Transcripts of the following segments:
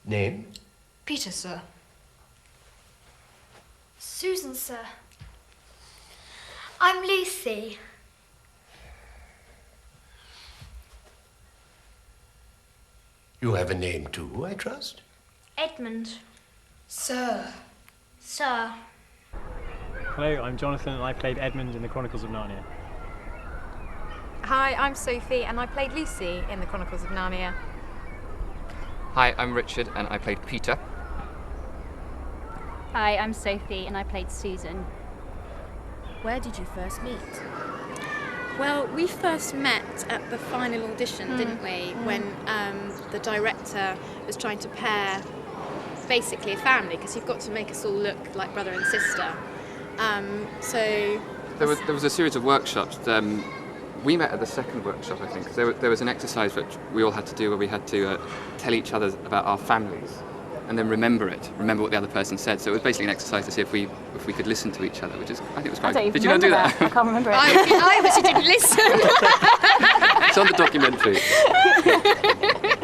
Name? Peter, sir. Susan, sir. I'm Lucy. You have a name too, I trust? Edmund. Sir. Sir. Hello, I'm Jonathan and I played Edmund in the Chronicles of Narnia. Hi, I'm Sophie and I played Lucy in the Chronicles of Narnia. Hi, I'm Richard and I played Peter. Hi, I'm Sophie and I played Susan. Where did you first meet? Well, we first met at the final audition, didn't we? When the director was trying to pair basically a family, because you've got to make us all look like brother and sister. So There was a series of workshops. We met at the second workshop, I think, because there was an exercise which we all had to do where we had to tell each other about our families and then remember what the other person said. So it was basically an exercise to see if we could listen to each other, which is, I think, was quite good. Did you not do that? I can't remember it. I obviously didn't listen. It's on the documentary.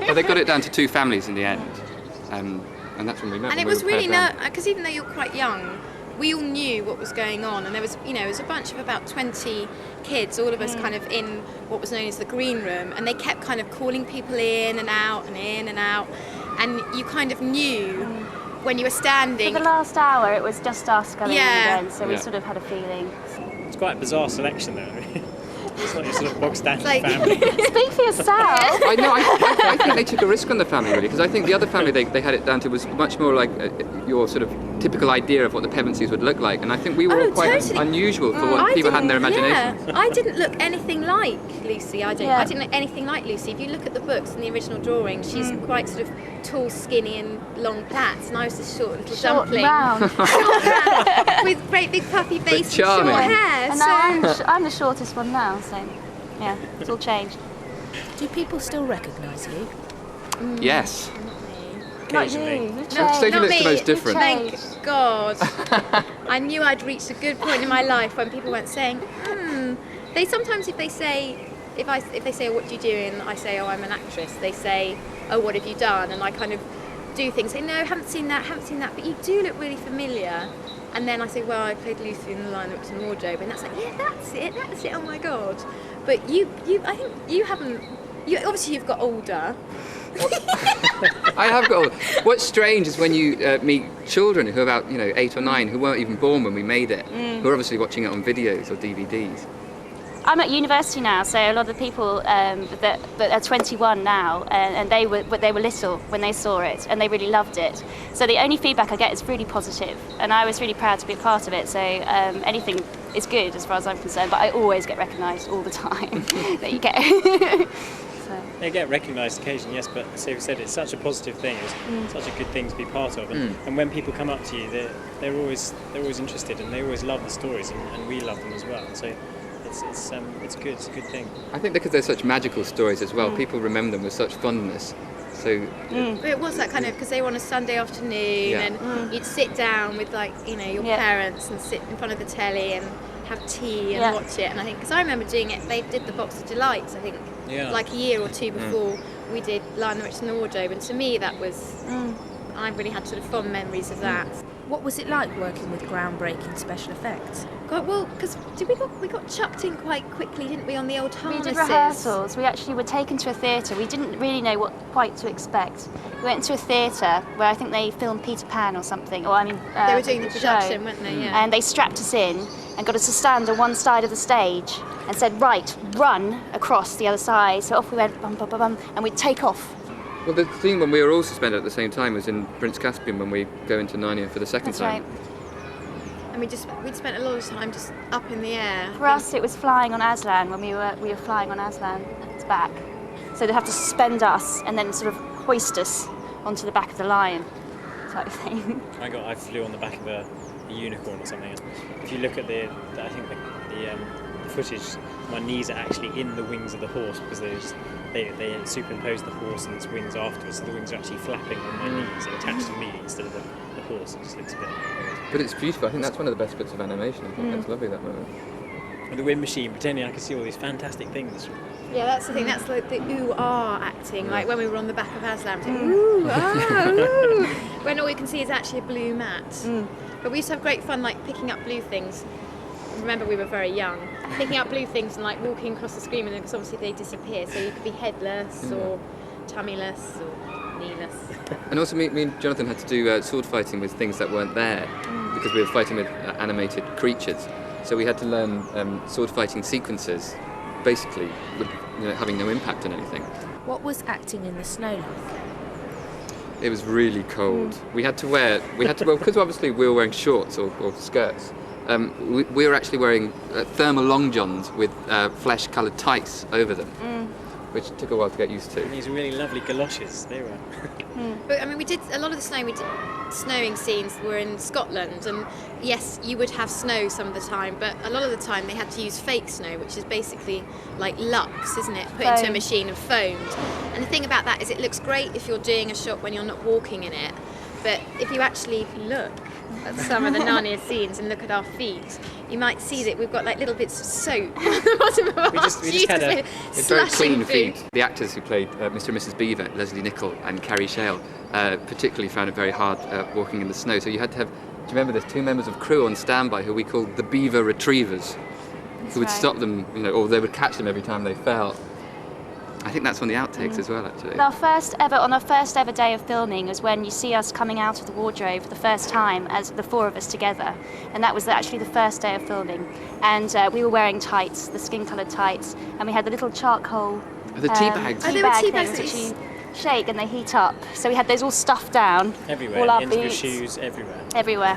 But they got it down to 2 families in the end, and that's when we met. And it was really because even though you're quite young, we all knew what was going on, and there was, it was a bunch of about 20 kids, all of us kind of in what was known as the green room, and they kept kind of calling people in and out and in and out, and you kind of knew when you were standing. For the last hour, it was just us going in again, so we Yeah. sort of had a feeling. It's quite a bizarre selection though. It's not your sort of bog standard Like- family. Speak for yourself. I know. I think they took a risk on the family, really, because I think the other family they had it down to was much more like your sort of typical idea of what the Pevensies would look like, and I think we were all quite totally. unusual for what people had in their imagination. Yeah, I didn't look anything like Lucy. I Yeah. didn't look anything like Lucy. If you look at the books and the original drawing, she's quite sort of tall, skinny, and long plaits, and I was this short little Short and dumpling. round. With great big puffy face and short charming. hair. And so now I'm the shortest one now, so yeah, it's all changed. Do people still recognise you? Yes. Not you, Occasionally. you've Sophie changed. Not looks me. the most different. Thank God. I knew I'd reached a good point in my life when people weren't saying, They sometimes, if they say, oh, what do you do? And I say, oh, I'm an actress. They say, oh, what have you done? And I kind of do things. Say, no, haven't seen that. But you do look really familiar. And then I say, well, I played Lucy in The Lion, the Witch and the Wardrobe. And that's like, yeah, that's it. Oh my God. But I think you haven't. Obviously, you've got older. I have got. What's strange is when you meet children who are about 8 or 9 who weren't even born when we made it, who are obviously watching it on videos or DVDs. I'm at university now, so a lot of the people that are 21 now, and they were little when they saw it, and they really loved it. So the only feedback I get is really positive, and I was really proud to be a part of it. So anything is good as far as I'm concerned, but I always get recognised all the time that you get. They get recognised occasionally, yes, but as Sophie said, it's such a positive thing. It's such a good thing to be part of, and when people come up to you, they're always interested, and they always love the stories, and we love them as well. So it's good. It's a good thing. I think because they're such magical stories as well, people remember them with such fondness. So It was that kind of, because they were on a Sunday afternoon, and you'd sit down with your parents and sit in front of the telly and have tea and watch it. And I think, because I remember doing it, they did the Box of Delights, I think, like a year or two before we did Lion, the Witch and the Wardrobe, and to me that was, I really had sort of fond memories of that. What was it like working with groundbreaking special effects? God, well, because we got chucked in quite quickly, didn't we, on the old harnesses? We did rehearsals. We actually were taken to a theatre. We didn't really know what quite to expect. We went to a theatre where I think they filmed Peter Pan or something. Or they were doing the production, show. weren't they? Yeah. And they strapped us in and got us to stand on one side of the stage and said, right, run across the other side. So off we went, bum, bum, bum, bum, and we'd take off. well, the thing when we were all suspended at the same time was in Prince Caspian when we go into Narnia for the second That's time. right. And we'd spent a lot of time just up in the air. For us, it was flying on Aslan when we were flying on Aslan's back. So they'd have to suspend us and then sort of hoist us onto the back of the lion, type of thing. I flew on the back of a unicorn or something. And if you look at the footage, my knees are actually in the wings of the horse because they superimposed the horse and its wings afterwards, so the wings are actually flapping on my knees and attached to me instead of the horse. It just looks a bit. But it's beautiful. I think that's one of the best bits of animation. I think that's lovely, that moment. with the wind machine, pretending I could see all these fantastic things. Yeah, that's the thing. That's like the ooh-ah acting. Like when we were on the back of Aslan, it's like, ooh-ah, ooh. When all you can see is actually a blue mat. But we used to have great fun, like picking up blue things. Remember, we were very young. Picking up blue things and like walking across the screen, and because obviously they disappear, so you could be headless or tummyless or kneeless. And also, me and Jonathan had to do sword fighting with things that weren't there because we were fighting with animated creatures. So we had to learn sword fighting sequences, basically, with having no impact on anything. What was acting in the snow like? It was really cold. We had to well, because obviously we were wearing shorts or skirts. We were actually wearing thermal long johns with flesh-coloured tights over them, which took a while to get used to. And these really lovely galoshes, they were. But I mean, we did a lot of the snowing scenes were in Scotland, and yes, you would have snow some of the time, but a lot of the time they had to use fake snow, which is basically like lux, isn't it? Put into a machine and foamed. And the thing about that is it looks great if you're doing a shot when you're not walking in it, but if you actually look at some of the Narnia scenes and look at our feet, you might see that we've got like little bits of soap on the bottom of our We just had a very clean feet. The actors who played Mr. and Mrs. Beaver, Leslie Nichol and Carrie Shale, particularly found it very hard walking in the snow. So you had to have, do you remember there's 2 members of crew on standby who we called the Beaver Retrievers, who would stop them, or they would catch them every time they fell. I think that's on the outtakes as well, actually. On our first ever day of filming was when you see us coming out of the wardrobe for the first time as the 4 of us together, and that was actually the first day of filming. And we were wearing tights, the skin-coloured tights, and we had the little charcoal. The tea bags. Oh, they were tea things bags which you shake and they heat up. So we had those all stuffed down. Everywhere, all our ends of your boots, shoes, everywhere. everywhere.